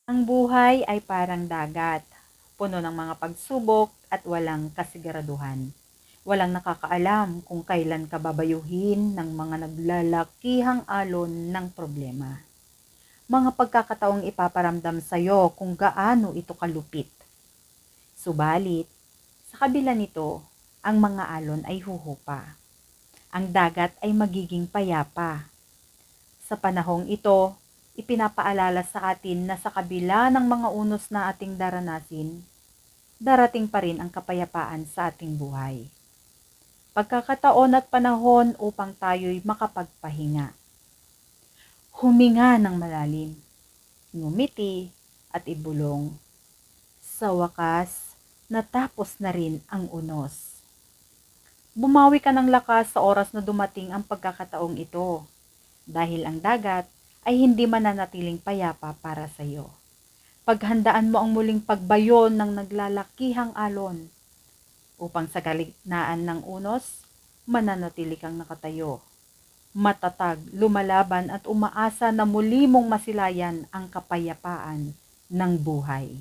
Ang buhay ay parang dagat, puno ng mga pagsubok at walang kasiguraduhan. Walang nakakaalam kung kailan ka babayuhin ng mga naglalakihang alon ng problema. Mga pagkakataong ipaparamdam sa'yo kung gaano ito kalupit. Subalit, sa kabila nito, ang mga alon ay huhupa. Ang dagat ay magiging payapa. Sa panahong ito, ipinapaalala sa atin na sa kabila ng mga unos na ating daranasin, darating pa rin ang kapayapaan sa ating buhay. Pagkakataon at panahon upang tayo'y makapagpahinga. Huminga ng malalim, ngumiti at ibulong. Sa wakas, natapos na rin ang unos. Bumawi ka ng lakas sa oras na dumating ang pagkakataong ito, dahil ang dagat ay hindi mananatiling payapa para sa iyo. Paghandaan mo ang muling pagbayon ng naglalakihang alon, upang sa galitnaan ng unos, mananatili kang nakatayo. Matatag, lumalaban at umaasa na muli mong masilayan ang kapayapaan ng buhay.